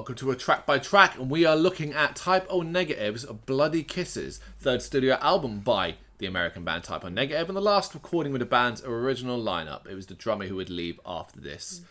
welcome to a track by track, and we are looking at Type O Negative's Bloody Kisses, third studio album by the American band Type O Negative, and the last recording with the band's original lineup. It was the drummer who would leave after this.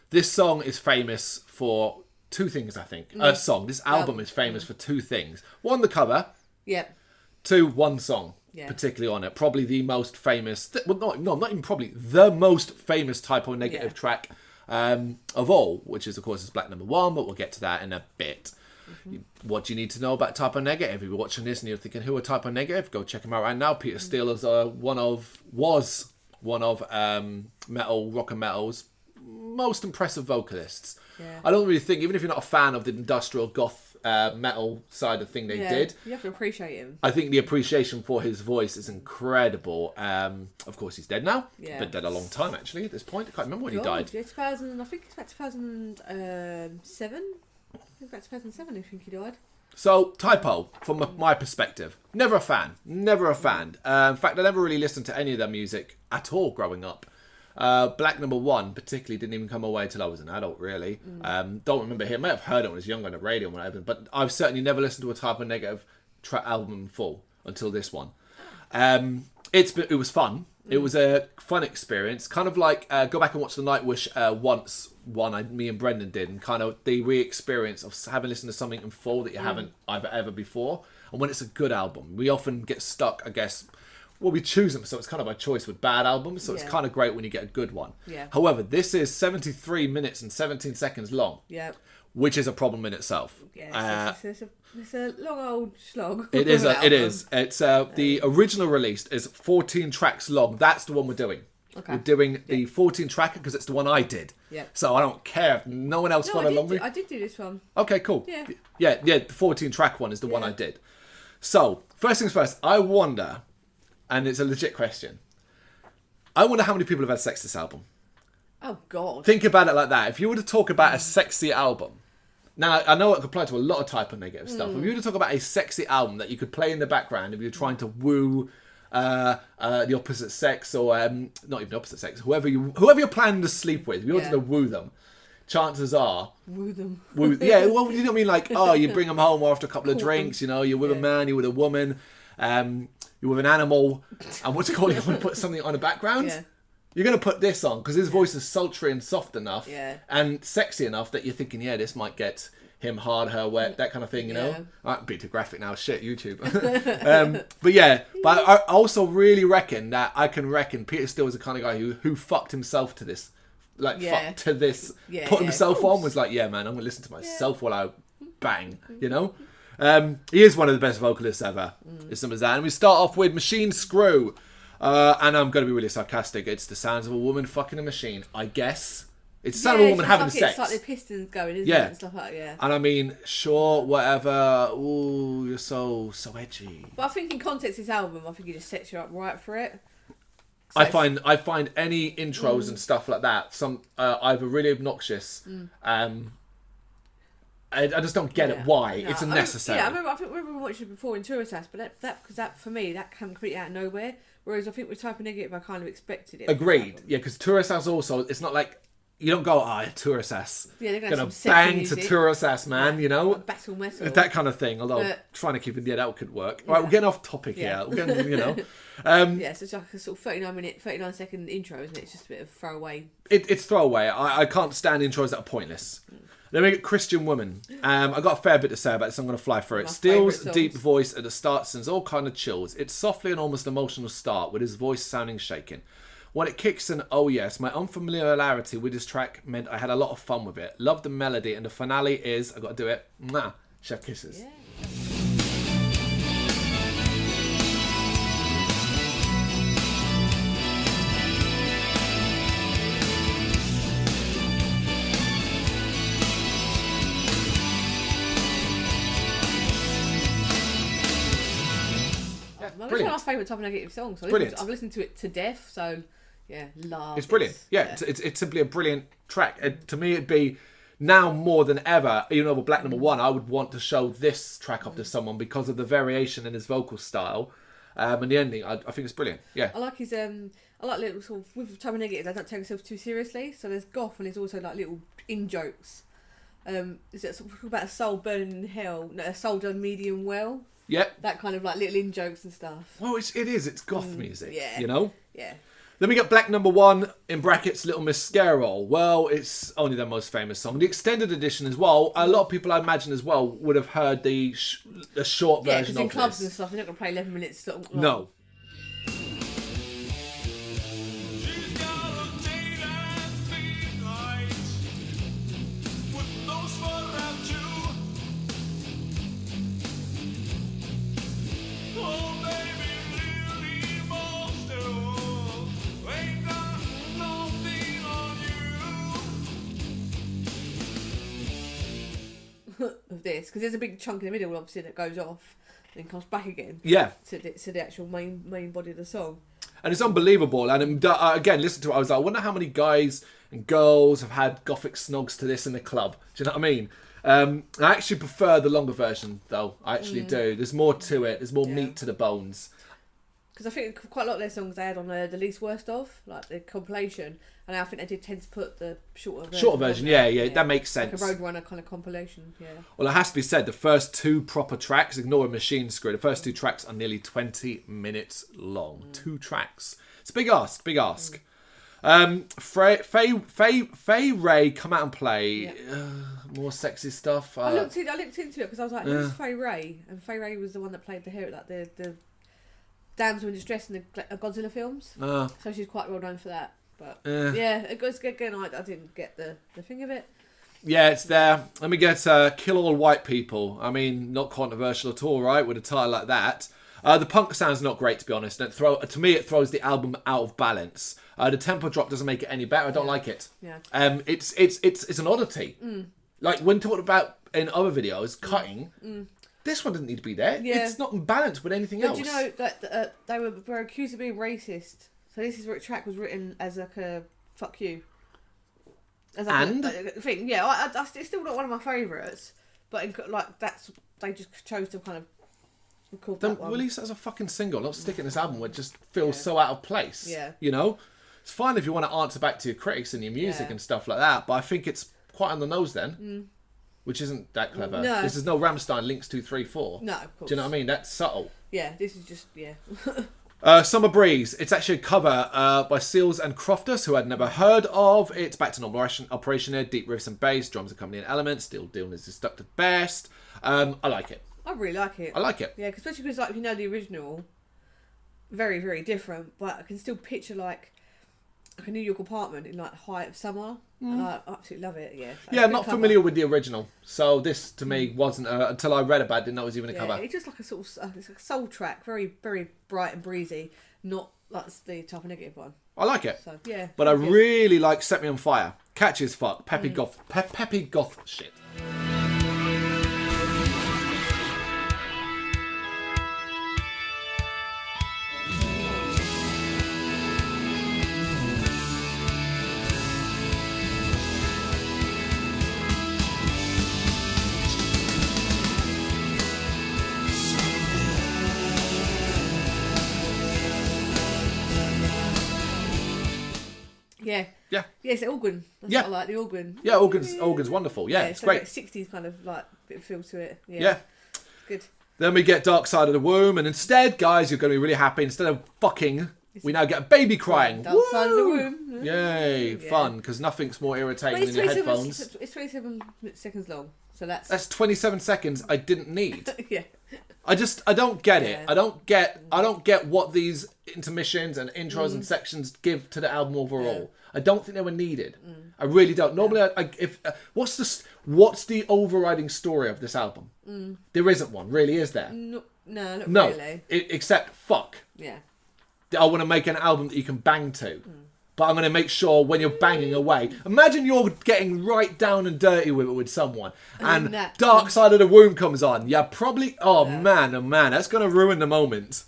This song is famous for two things, I think. This album is famous for two things. One, the cover. Yep. Two, one song. Yeah. Particularly on it. Probably the most famous, not even probably, the most famous Type O Negative track of all, which is, of course, is Black Number One, but we'll get to that in a bit. What do you need to know about Type O Negative? If you're watching this and you're thinking, who are Type O Negative? Go check them out right now. Peter Steele is was one of rock and metal's most impressive vocalists. Yeah. I don't really think, even if you're not a fan of the industrial goth metal side of thing they did, you have to appreciate him. I think the appreciation for his voice is incredible. Of course, he's dead now. Yeah. Been dead a long time, actually, at this point. I can't remember when he died. Yeah, I think it's about 2007. I think about 2007, I think he died. So, Type O, from my perspective, never a fan. In fact, I never really listened to any of their music at all growing up. Black Number One particularly didn't even come away till I was an adult, really. Don't remember him. I may have heard it when I was younger on the radio and whatever, but I've certainly never listened to a Type O Negative album in full until this one. It was fun. It was a fun experience. Kind of like go back and watch the Nightwish me and Brendan did, and kind of the re-experience of having listened to something in full that you haven't either ever before. And when it's a good album, we often get stuck, I guess. Well, we choose them, so it's kind of by choice with bad albums, so it's kind of great when you get a good one. Yeah. However, this is 73 minutes and 17 seconds long, which is a problem in itself. Yeah, it's a long old slog. It is. It's the original release is 14 tracks long. That's the one we're doing. Okay. We're doing the 14 tracker because it's the one I did. Yeah. So I don't care if no one else followed along with me. I did do this one. Okay, cool. Yeah. The 14 track one is the one I did. So first things first, I wonder. And it's a legit question. I wonder how many people have had sex this album. Oh, God. Think about it like that. If you were to talk about a sexy album... Now, I know it could apply to a lot of Type O Negative stuff. If you were to talk about a sexy album that you could play in the background if you're trying to woo the opposite sex, or not even the opposite sex, whoever you're planning to sleep with, if you wanted to woo them, chances are... Woo them. Yeah, well, you know what I mean? Like, you bring them home after a couple of drinks, you're with a man, you're with a woman... you're with an animal, and what do you call it? You want to put something on the background? Yeah. You're going to put this on, because his voice is sultry and soft enough, and sexy enough that you're thinking, this might get him hard, her wet, that kind of thing, you know? Right, be too graphic now, shit, YouTube. But I also really reckon that Peter Steele is the kind of guy who fucked himself to this. Put himself on, was like, man, I'm going to listen to myself while I bang, you know? He is one of the best vocalists ever. As simple as that. And we start off with Machine Screw. And I'm going to be really sarcastic. It's the sounds of a woman fucking a machine, I guess. It's the sound of a woman having sex. It's like the pistons going, isn't it? And stuff like that, And I mean, sure, whatever. Ooh, you're so edgy. But I think in context of this album, I think he just sets you up right for it. So I find any intros and stuff like that either really obnoxious. I just don't get it. Why? No, it's unnecessary. I remember watching it before in Tourist, but that for me that came completely out of nowhere. Whereas I think with Type O Negative, I kind of expected it. Agreed. Yeah, because Tourist also, it's not like you don't go, Tourist ass. Yeah, they're gonna bang to Tourist ass, man. You know, like battle metal, that kind of thing. Although trying to keep it, that could work. Right, we're getting off topic here. We're getting, so it's like a sort of 39-second intro, isn't it? It's just a bit of throwaway. It's throwaway. I can't stand intros that are pointless. Then we get Christian Woman. I've got a fair bit to say about this. I'm going to fly through it. Steele's deep voice at the start sends all kind of chills. It's softly and almost emotional start with his voice sounding shaken. When it kicks in, oh yes, my unfamiliarity with this track meant I had a lot of fun with it. Loved the melody, and the finale is, I've got to do it, chef kisses. Yeah. It's one of my favourite Type O Negative songs. I've listened to it to death, so love it. It's brilliant. It's simply a brilliant track. To me, it'd be now more than ever, even over Black Number One, I would want to show this track off to someone because of the variation in his vocal style. And the ending, I think it's brilliant. Yeah. I like his I like little sort of with Type O Negative, they don't take themselves too seriously. So there's goth and there's also like little in jokes. Is it talk about a soul burning in hell? No, a soul done medium well. Yep. That kind of like little in jokes and stuff. Well, it is. It's goth music. Yeah. You know. Yeah. Then we get Black Number 1, in brackets, Little Miss Scarroll. Well, it's only their most famous song. The extended edition as well, a lot of people, I imagine, as well, would have heard the short Yeah, version because in of clubs this. and stuff, they're not going to play 11 minutes. Long. No. She's got a date and speed lights with no spot around you. Oh, baby, really monster. Ain't got nothing on you. Of this, because there's a big chunk in the middle, obviously, that goes off and comes back again Yeah. to the actual main body of the song. And it's unbelievable. And again, listen to it. I was like, I wonder how many guys and girls have had gothic snogs to this in the club. Do you know what I mean? I actually prefer the longer version, though. I actually do. There's more to it. There's more meat to the bones. Because I think quite a lot of their songs they had on the least worst of, like the compilation, and I think they did tend to put the shorter version. Yeah, that makes sense. Like a Roadrunner kind of compilation, yeah. Well, it has to be said, the first two proper tracks, ignore Machine Screw, the first two tracks are nearly 20 minutes long. 2 tracks. It's a big ask, big ask. Faye Ray come out and play more sexy stuff. I looked into it because I was like, who's Faye Ray? And Faye Ray was the one that played the damsel in distress in the Godzilla films. So she's quite well known for that. But yeah, it goes again. I didn't get the thing of it. Yeah, it's there. Let me get Kill All White People. I mean, not controversial at all, right? With a title like that. The punk sound's not great, to be honest. And to me, it throws the album out of balance. The tempo drop doesn't make it any better. I don't like it. Yeah. It's an oddity. Like when talked about in other videos, cutting. This one doesn't need to be there. Yeah. It's not in balance with anything else. Do you know that they were accused of being racist? So this track was written as like a fuck you. As like And? a thing, yeah. It's still not one of my favourites, but they just chose to kind of record Then that one. release it as a fucking single, not stick it in this album where it just feels so out of place. Yeah. You know? It's fine if you want to answer back to your critics and your music Yeah. and stuff like that, but I think it's quite on the nose then. Which isn't that clever. No. This is no Rammstein Links 2, 3, 4. No, of course. Do you know what I mean? That's subtle. Yeah, this is just Summer Breeze. It's actually a cover by Seals and Crofters, who I'd never heard of. It's back to normal operation here. Deep riffs and bass, drums accompanying elements. Still doing his destructive best. I like it. I really like it. I like it. Yeah, especially because like if you know the original, very very different, but I can still picture like a New York apartment in like the height of summer, and I absolutely love it. Yeah. Yeah, I'm not familiar with the original, so this to me wasn't until I read about it. Didn't know it was even a Yeah, cover. it's just like a sort of it's like a soul track, very very bright and breezy, not like the type of negative one. I like it. So yeah. But I good. really like Set Me on Fire. Catchy as fuck. Peppy goth. Peppy goth shit. Yeah. Yeah. Yeah, it's the organ. That's Yeah. what I like the organ. Yeah, organ's wonderful. Yeah, it's so great. Like 60s kind of like bit of feel to it. Yeah. Yeah. Good. Then we get Dark Side of the Womb, and instead, guys, you're going to be really happy. Instead of fucking, we now get a baby crying. Dark Side of the Woo! Womb. Yay, Yeah. fun, because nothing's more But irritating it's than your 27, headphones. it's 27 seconds long, so That's 27 seconds I didn't need. yeah. I don't get it. Yeah. I don't get what these intermissions and intros and sections give to the album overall. I don't think they were needed. I really don't. Normally, what's the overriding story of this album? There isn't one, really, is there? No, not No, really. except fuck. Yeah. I want to make an album that you can bang to. But I'm going to make sure when you're banging away, imagine you're getting right down and dirty with it with someone, and that- Dark Side of the Womb comes on. Yeah, probably. Oh man, that's going to ruin the moment.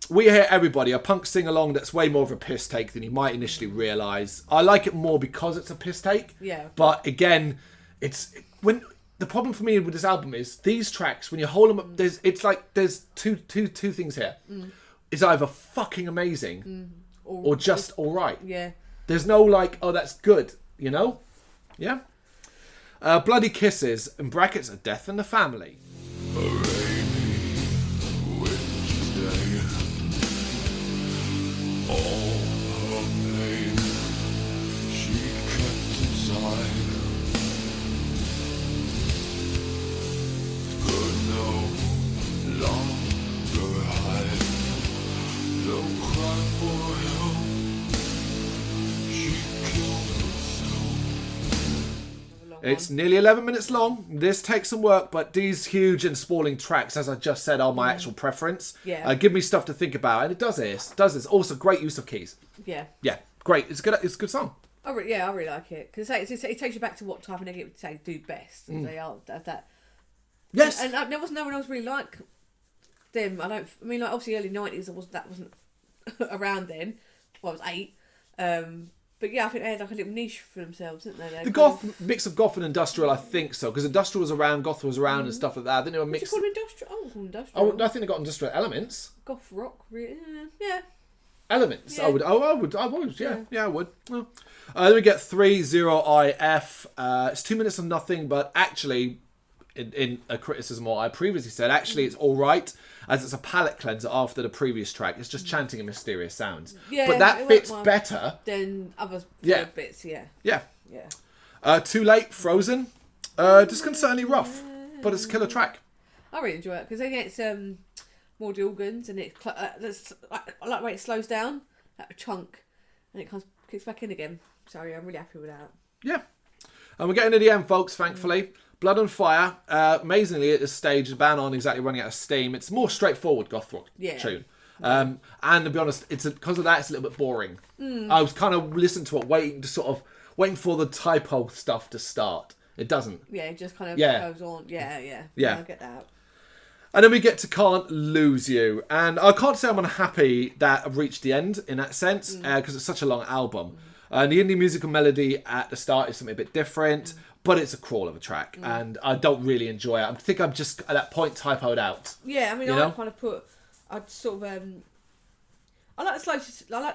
We Hear Everybody, a punk sing along that's way more of a piss take than you might initially realise. I like it more because it's a piss take. Yeah. But again, the problem for me with this album is these tracks, when you hold them up, there's two things here. It's either fucking amazing or just alright. Yeah. There's no like, oh, that's good, you know? Yeah? Bloody Kisses, in brackets, a death in the family. A rainy winter's day. All her pain she kept inside. Could no longer hide. Don't cry for help. She killed herself. It's nearly 11 minutes long. This takes some work, but these huge and sprawling tracks, as I just said, are my actual preference. Yeah. Give me stuff to think about, and it does this. Also, great use of keys. Yeah. Yeah, great. It's good. It's a good song. I really like it because it takes you back to what type of negative they do best. And they are that. Yes. And there was no one else really like them. I mean, like obviously early 90s. That wasn't around then. Well, I was 8. But yeah, I think they had like a little niche for themselves, didn't they? The goth mix of goth and industrial, I think so, because industrial was around, goth was around, and stuff like that. I think they were mixed. Did you call them industrial? Oh, industrial. I think they got industrial elements. Goth rock, really? Yeah. Elements. Yeah. I would. Yeah, I would. Well, then we get 30IF. It's 2 minutes of nothing, but actually, in a criticism of what I previously said, actually it's all right as it's a palate cleanser after the previous track. It's just chanting in mysterious sounds. Yeah, but that it fits went well better than other Yeah. bits. Yeah. Yeah. Yeah. Too Late, Frozen. Disconcertingly rough, but it's a killer track. I really enjoy it because then it's more the organs and I like the way it slows down, like a chunk, and it kicks back in again. So yeah, I'm really happy with that. Yeah. And we're getting to the end, folks, thankfully. Blood and Fire. Amazingly, at this stage, the band aren't exactly running out of steam. It's more straightforward goth rock tune. And to be honest, because of that, it's a little bit boring. I was kind of listening to it, waiting for the typo stuff to start. It doesn't. Yeah, it just kind of goes on. Yeah. Yeah. I get that. And then we get to Can't Lose You. And I can't say I'm unhappy that I've reached the end in that sense, because it's such a long album. And the indie musical melody at the start is something a bit different, but it's a crawl of a track, and I don't really enjoy it. I think I'm just, at that point, typoed out. Yeah, I mean, You I know? kind of I'd sort of, I like the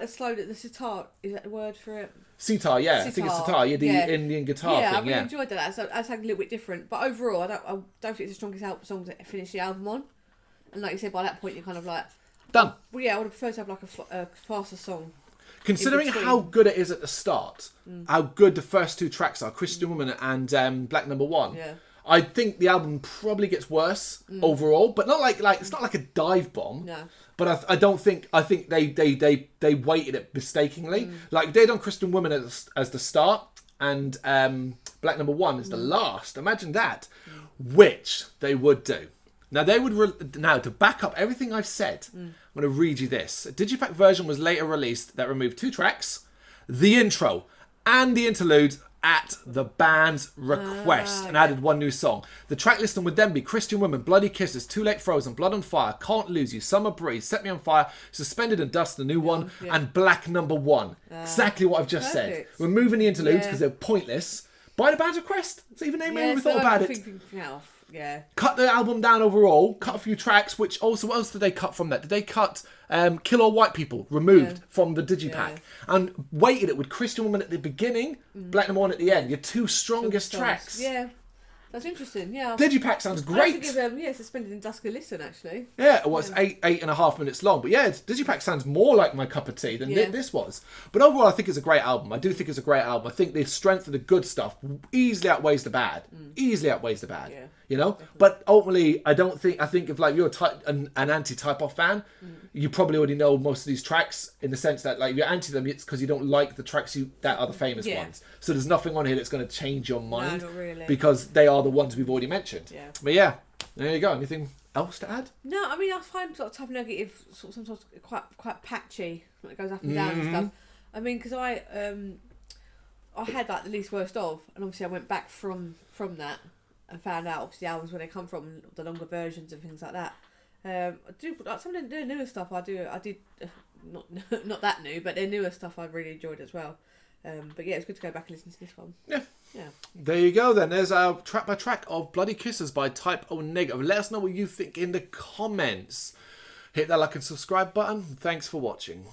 slow, the sitar, is that the word for it? Sitar, yeah. I think it's sitar. Yeah, the Indian guitar Yeah, thing, I really enjoyed that. So that's like a little bit different. But overall, I don't think it's the strongest song to finish the album on. And like you said, by that point, you're kind of like... Done. Well, yeah, I would have preferred to have like a faster song. Considering how good it is at the start, how good the first two tracks are, Christian Woman and Black Number One, Yeah. I think the album probably gets worse overall, but not like it's not like a dive bomb. No. But I think they weighted it mistakenly. Like they done Christian Woman as the start and Black Number One as the last. Imagine that, which they would do. Now they would now to back up everything I've said. I'm going to read you this. A Digipack version was later released that removed 2 tracks, the intro and the interlude at the band's request, and added 1 new song. The track listing would then be Christian Woman, Bloody Kisses, Too Late, Frozen, Blood on Fire, Can't Lose You, Summer Breeze, Set Me on Fire, Suspended in Dust, the new one, and Black Number One. Exactly what I've just said. Removing the interludes because they're pointless by the band's request. So even they may have thought about it. Yeah. Cut the album down overall, cut a few tracks, which also, what else did they cut from that? Did they cut Kill All White People, removed from the Digipack, and weighted it with Christian Woman at the beginning, Black Number One at the end, your 2 strongest tracks. Yeah. That's interesting, yeah. Digipack sounds great. I have to give Suspended in Dusk a listen, actually. Yeah, well, it's 8.5 minutes long. But yeah, Digipack sounds more like my cup of tea than this was. But overall, I think it's a great album. I do think it's a great album. I think the strength of the good stuff easily outweighs the bad. Easily outweighs the bad. Yeah, you know? Definitely. But ultimately, I think if like you're an anti-type-off fan, you probably already know most of these tracks in the sense that like if you're anti them, it's because you don't like the tracks that are the famous ones. So there's nothing on here that's going to change your mind. No, not really. Because they are the ones we've already mentioned. Yeah. But yeah, there you go. Anything else to add? No, I mean I find sort of type of negative sometimes quite patchy when it goes up and down and stuff. I mean because I had like the least worst of, and obviously I went back from that and found out obviously the albums where they come from, the longer versions and things like that. I do like some of the newer stuff. I did not that new, but the newer stuff I really enjoyed as well. But yeah, it's good to go back and listen to this one. Yeah. Yeah. There you go then. There's our track by track of Bloody Kisses by Type O Negative. Let us know what you think in the comments. Hit that like and subscribe button. Thanks for watching.